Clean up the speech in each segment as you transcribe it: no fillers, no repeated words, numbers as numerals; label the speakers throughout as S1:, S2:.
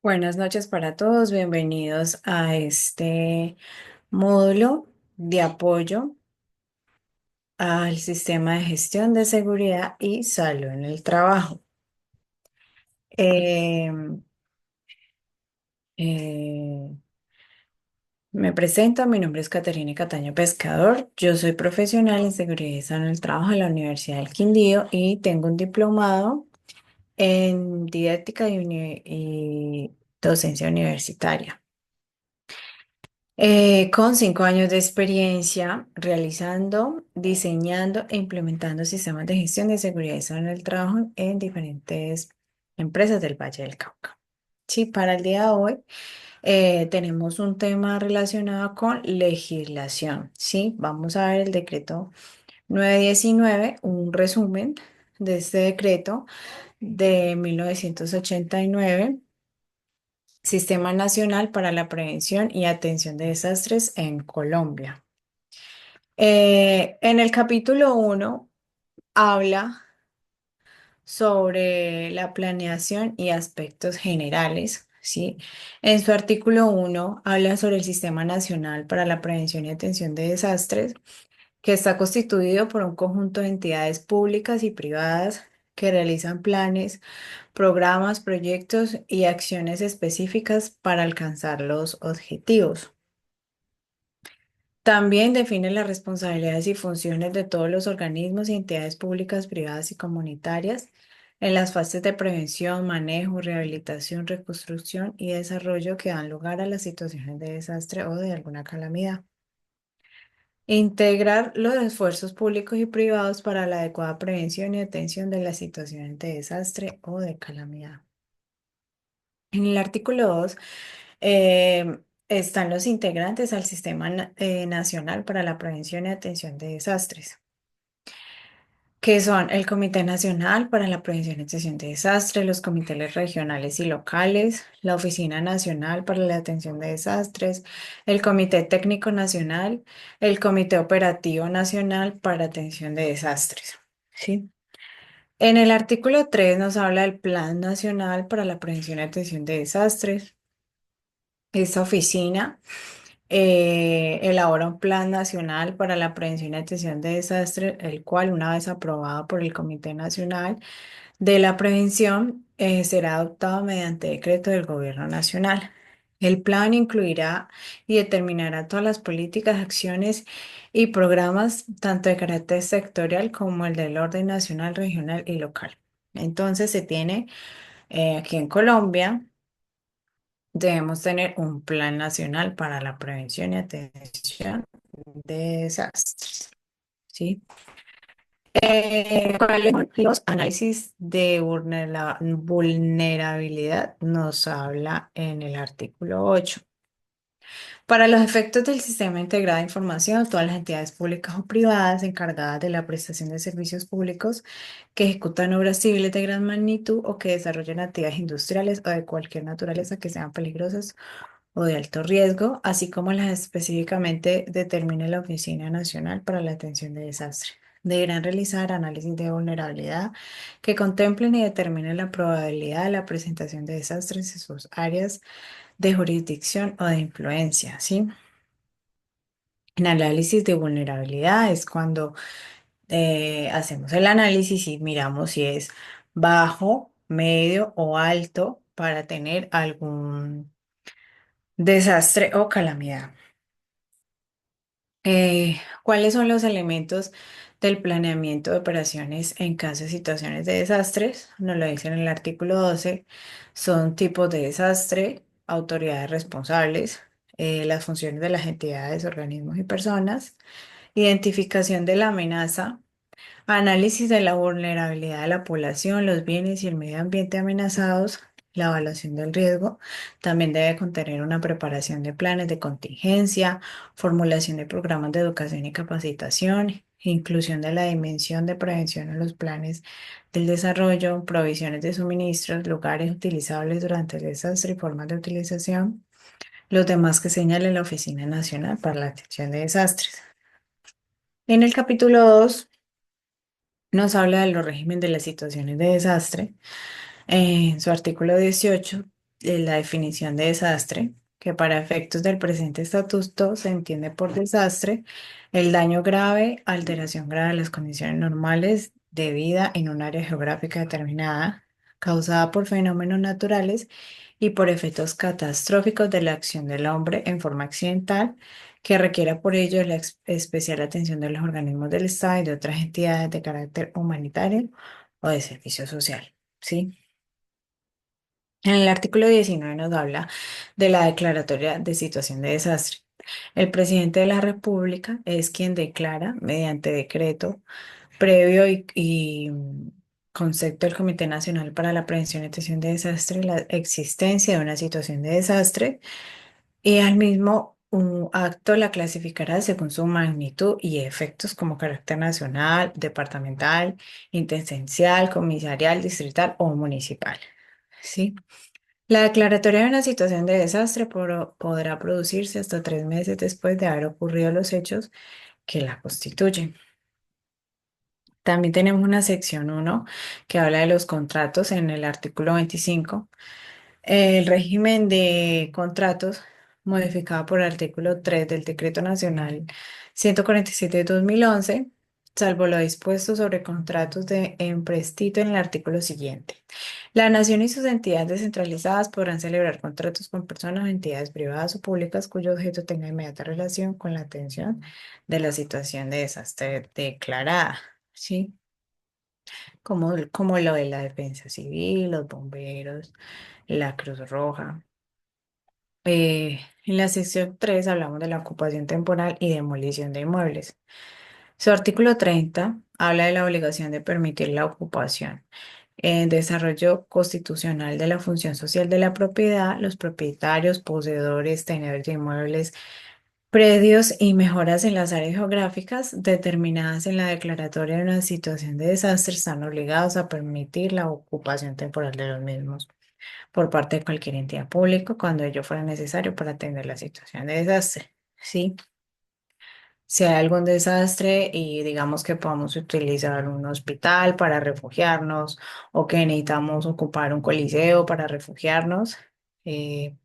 S1: Buenas noches para todos, bienvenidos a este módulo de apoyo al sistema de gestión de seguridad y salud en el trabajo. Eh, eh, Me presento, mi nombre es Caterina Cataño Pescador, yo soy profesional en seguridad y salud en el trabajo en la Universidad del Quindío y tengo un diplomado en didáctica y docencia universitaria. Con 5 años de experiencia realizando, diseñando e implementando sistemas de gestión de seguridad y salud en el trabajo en diferentes empresas del Valle del Cauca. Sí, para el día de hoy tenemos un tema relacionado con legislación. Sí, vamos a ver el decreto 919, un resumen de este decreto de 1989. Sistema Nacional para la Prevención y Atención de Desastres en Colombia. En el capítulo 1 habla sobre la planeación y aspectos generales, ¿sí? En su artículo 1 habla sobre el Sistema Nacional para la Prevención y Atención de Desastres, que está constituido por un conjunto de entidades públicas y privadas que realizan planes, programas, proyectos y acciones específicas para alcanzar los objetivos. También define las responsabilidades y funciones de todos los organismos y entidades públicas, privadas y comunitarias en las fases de prevención, manejo, rehabilitación, reconstrucción y desarrollo que dan lugar a las situaciones de desastre o de alguna calamidad. Integrar los esfuerzos públicos y privados para la adecuada prevención y atención de las situaciones de desastre o de calamidad. En el artículo 2 están los integrantes al Sistema Nacional para la Prevención y Atención de Desastres, que son el Comité Nacional para la Prevención y Atención de Desastres, los comités regionales y locales, la Oficina Nacional para la Atención de Desastres, el Comité Técnico Nacional, el Comité Operativo Nacional para Atención de Desastres. ¿Sí? En el artículo 3 nos habla del Plan Nacional para la Prevención y Atención de Desastres. Esta oficina elabora un plan nacional para la prevención y atención de desastres, el cual, una vez aprobado por el Comité Nacional de la Prevención, será adoptado mediante decreto del Gobierno Nacional. El plan incluirá y determinará todas las políticas, acciones y programas, tanto de carácter sectorial como el del orden nacional, regional y local. Entonces, se tiene aquí en Colombia. Debemos tener un plan nacional para la prevención y atención de desastres, ¿sí? ¿Cuáles son los análisis de vulnerabilidad? Nos habla en el artículo 8. Para los efectos del sistema integrado de información, todas las entidades públicas o privadas encargadas de la prestación de servicios públicos que ejecutan obras civiles de gran magnitud o que desarrollan actividades industriales o de cualquier naturaleza que sean peligrosas o de alto riesgo, así como las específicamente determine la Oficina Nacional para la Atención de Desastres. Deberán realizar análisis de vulnerabilidad que contemplen y determinen la probabilidad de la presentación de desastres en sus áreas de jurisdicción o de influencia, ¿sí? En análisis de vulnerabilidad es cuando hacemos el análisis y miramos si es bajo, medio o alto para tener algún desastre o calamidad. ¿Cuáles son los elementos del planeamiento de operaciones en caso de situaciones de desastres? Nos lo dice en el artículo 12. Son tipos de desastre, autoridades responsables, las funciones de las entidades, organismos y personas, identificación de la amenaza, análisis de la vulnerabilidad de la población, los bienes y el medio ambiente amenazados, la evaluación del riesgo. También debe contener una preparación de planes de contingencia, formulación de programas de educación y capacitación, inclusión de la dimensión de prevención en los planes del desarrollo, provisiones de suministros, lugares utilizables durante el desastre y formas de utilización. Los demás que señale la Oficina Nacional para la Atención de Desastres. En el capítulo 2 nos habla de los regímenes de las situaciones de desastre. En su artículo 18 la definición de desastre, que para efectos del presente estatuto se entiende por desastre el daño grave, alteración grave de las condiciones normales de vida en un área geográfica determinada, causada por fenómenos naturales y por efectos catastróficos de la acción del hombre en forma accidental, que requiera por ello la especial atención de los organismos del Estado y de otras entidades de carácter humanitario o de servicio social. ¿Sí? En el artículo 19 nos habla de la declaratoria de situación de desastre. El presidente de la República es quien declara, mediante decreto previo y concepto del Comité Nacional para la Prevención y Atención de Desastre, la existencia de una situación de desastre y al mismo un acto la clasificará según su magnitud y efectos como carácter nacional, departamental, intendencial, comisarial, distrital o municipal. ¿Sí? La declaratoria de una situación de desastre podrá producirse hasta 3 meses después de haber ocurrido los hechos que la constituyen. También tenemos una sección uno que habla de los contratos en el artículo 25. El régimen de contratos, modificado por el artículo 3 del Decreto Nacional 147 de 2011, salvo lo dispuesto sobre contratos de empréstito en el artículo siguiente. La nación y sus entidades descentralizadas podrán celebrar contratos con personas o entidades privadas o públicas cuyo objeto tenga inmediata relación con la atención de la situación de desastre declarada, ¿sí? Como lo de la defensa civil, los bomberos, la Cruz Roja. En la sección 3 hablamos de la ocupación temporal y demolición de inmuebles. Su artículo 30 habla de la obligación de permitir la ocupación. En desarrollo constitucional de la función social de la propiedad, los propietarios, poseedores, tenedores de inmuebles, predios y mejoras en las áreas geográficas determinadas en la declaratoria de una situación de desastre están obligados a permitir la ocupación temporal de los mismos por parte de cualquier entidad pública cuando ello fuera necesario para atender la situación de desastre. ¿Sí? Si hay algún desastre y digamos que podamos utilizar un hospital para refugiarnos o que necesitamos ocupar un coliseo para refugiarnos, eh,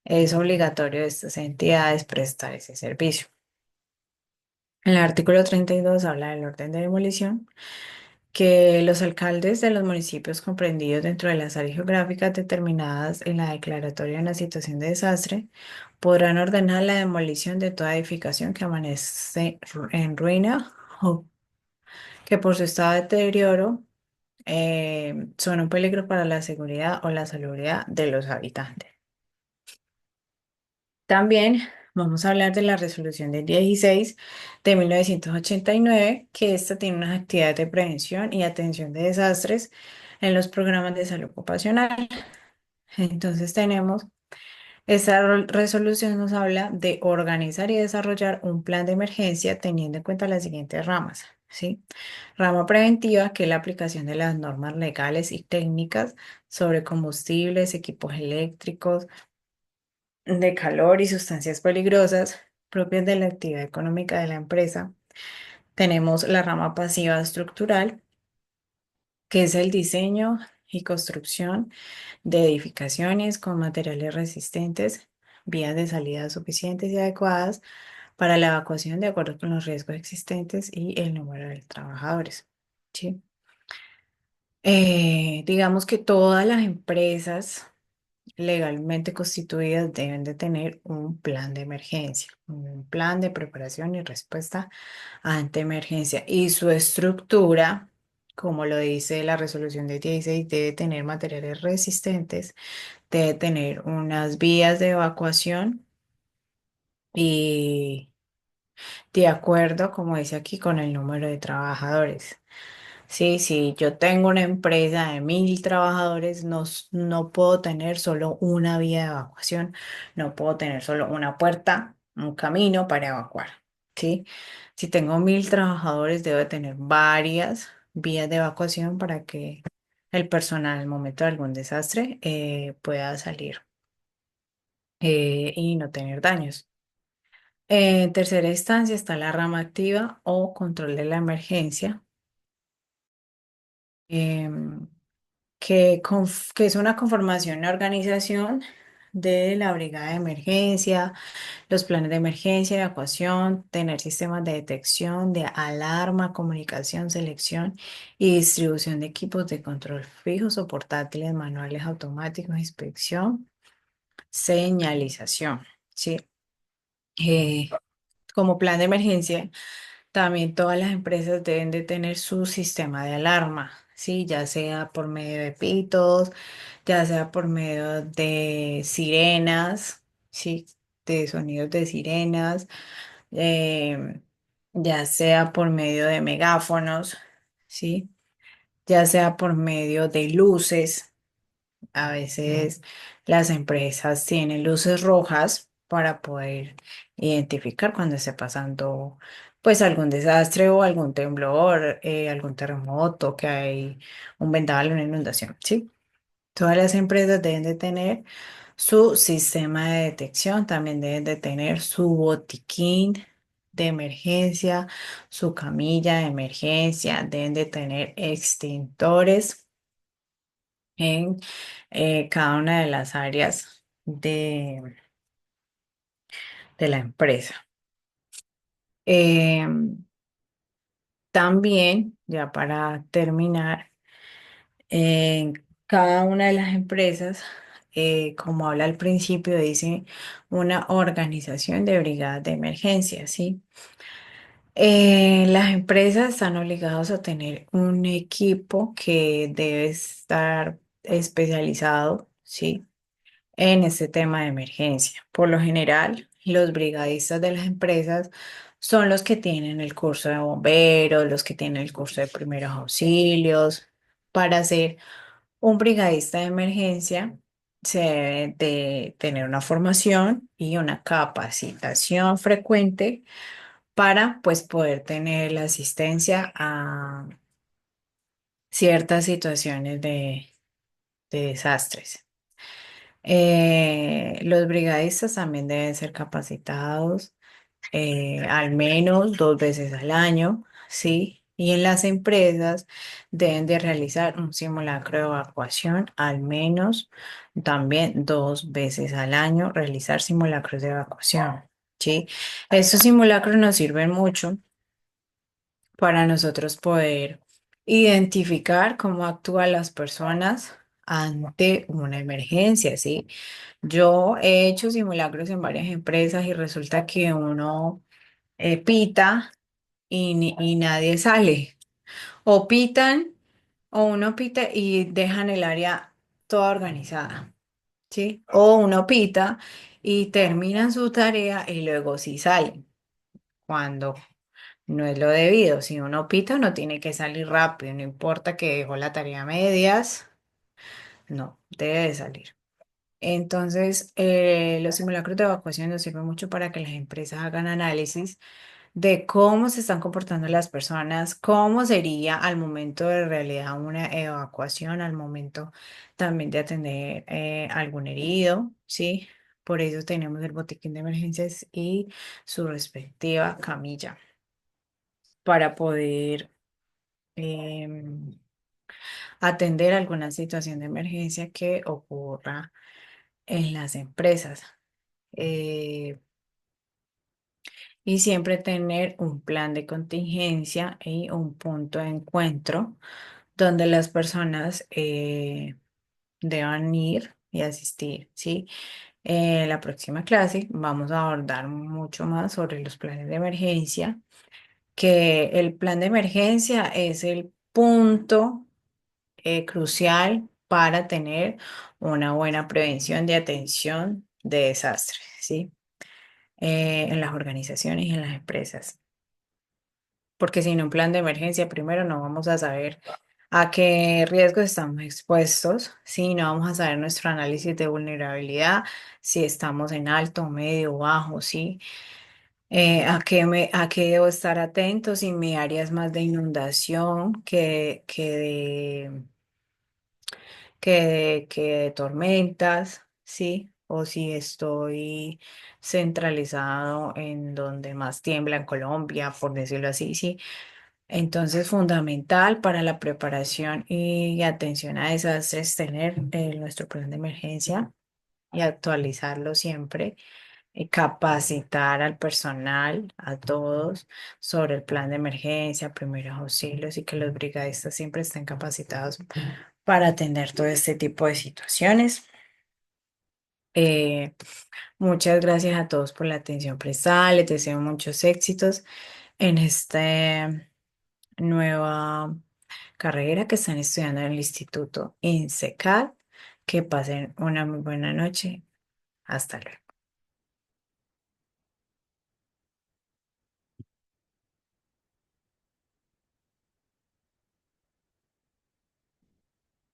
S1: es obligatorio de estas entidades prestar ese servicio. El artículo 32 habla del orden de demolición, que los alcaldes de los municipios comprendidos dentro de las áreas geográficas determinadas en la declaratoria de una situación de desastre podrán ordenar la demolición de toda edificación que amanece en ruina o que por su estado de deterioro son un peligro para la seguridad o la salubridad de los habitantes. También vamos a hablar de la resolución del 16 de 1989, que esta tiene unas actividades de prevención y atención de desastres en los programas de salud ocupacional. Entonces tenemos, esta resolución nos habla de organizar y desarrollar un plan de emergencia teniendo en cuenta las siguientes ramas, ¿sí? Rama preventiva, que es la aplicación de las normas legales y técnicas sobre combustibles, equipos eléctricos, de calor y sustancias peligrosas propias de la actividad económica de la empresa. Tenemos la rama pasiva estructural, que es el diseño y construcción de edificaciones con materiales resistentes, vías de salida suficientes y adecuadas para la evacuación de acuerdo con los riesgos existentes y el número de trabajadores. ¿Sí? Digamos que todas las empresas legalmente constituidas deben de tener un plan de emergencia, un plan de preparación y respuesta ante emergencia. Y su estructura, como lo dice la resolución de 16, debe tener materiales resistentes, debe tener unas vías de evacuación y de acuerdo, como dice aquí, con el número de trabajadores. Sí, sí, yo tengo una empresa de 1.000 trabajadores, no, no puedo tener solo una vía de evacuación, no puedo tener solo una puerta, un camino para evacuar. ¿Sí? Si tengo 1.000 trabajadores, debo de tener varias vías de evacuación para que el personal, al momento de algún desastre, pueda salir y no tener daños. En tercera instancia está la rama activa o control de la emergencia. em, que es una conformación y organización de la brigada de emergencia, los planes de emergencia, evacuación, tener sistemas de detección, de alarma, comunicación, selección y distribución de equipos de control fijos o portátiles, manuales automáticos, inspección, señalización. ¿Sí? Eh, Como plan de emergencia, también todas las empresas deben de tener su sistema de alarma, ¿sí? Ya sea por medio de pitos, ya sea por medio de sirenas, ¿sí? De sonidos de sirenas, em, ya sea por medio de megáfonos, ¿sí? Ya sea por medio de luces. A veces las empresas tienen luces rojas para poder identificar cuando esté pasando pues algún desastre o algún temblor, algún terremoto, que hay un vendaval, una inundación, ¿sí? Todas las empresas deben de tener su sistema de detección, también deben de tener su botiquín de emergencia, su camilla de emergencia, deben de tener extintores en cada una de las áreas de la empresa. Em, También, ya para terminar, en cada una de las empresas, como habla al principio, dice una organización de brigadas de emergencia, ¿sí? Las empresas están obligadas a tener un equipo que debe estar especializado, ¿sí? En este tema de emergencia. Por lo general, los brigadistas de las empresas son los que tienen el curso de bomberos, los que tienen el curso de primeros auxilios. Para ser un brigadista de emergencia, se debe de tener una formación y una capacitación frecuente para pues poder tener la asistencia a ciertas situaciones de desastres. Los brigadistas también deben ser capacitados al menos 2 veces al año, ¿sí? Y en las empresas deben de realizar un simulacro de evacuación al menos también 2 veces al año, realizar simulacros de evacuación, ¿sí? Estos simulacros nos sirven mucho para nosotros poder identificar cómo actúan las personas ante una emergencia, ¿sí? Yo he hecho simulacros en varias empresas y resulta que uno pita y nadie sale. O pitan, o uno pita y dejan el área toda organizada, ¿sí? O uno pita y terminan su tarea y luego sí salen, cuando no es lo debido. Si uno pita, uno tiene que salir rápido, no importa que dejó la tarea a medias, no, debe de salir. Entonces, los simulacros de evacuación nos sirven mucho para que las empresas hagan análisis de cómo se están comportando las personas, cómo sería al momento de realidad una evacuación, al momento también de atender algún herido, ¿sí? Por eso tenemos el botiquín de emergencias y su respectiva camilla para poder em, atender alguna situación de emergencia que ocurra en las empresas. Eh, y siempre tener un plan de contingencia y un punto de encuentro donde las personas deban ir y asistir, ¿sí? La próxima clase vamos a abordar mucho más sobre los planes de emergencia, que el plan de emergencia es el punto crucial para tener una buena prevención de atención de desastres, ¿sí? En las organizaciones y en las empresas. Porque sin un plan de emergencia, primero no vamos a saber a qué riesgos estamos expuestos, ¿sí? No vamos a saber nuestro análisis de vulnerabilidad, si estamos en alto, medio, bajo, ¿sí? A qué debo estar atento, si mi área es más de inundación que de tormentas, ¿sí? O si estoy centralizado en donde más tiembla en Colombia, por decirlo así, ¿sí? Entonces, fundamental para la preparación y atención a desastres tener nuestro plan de emergencia y actualizarlo siempre, capacitar al personal, a todos, sobre el plan de emergencia, primeros auxilios y que los brigadistas siempre estén capacitados para atender todo este tipo de situaciones. Eh, Muchas gracias a todos por la atención prestada. Les deseo muchos éxitos en esta nueva carrera que están estudiando en el Instituto INSECAD. Que pasen una muy buena noche. Hasta luego.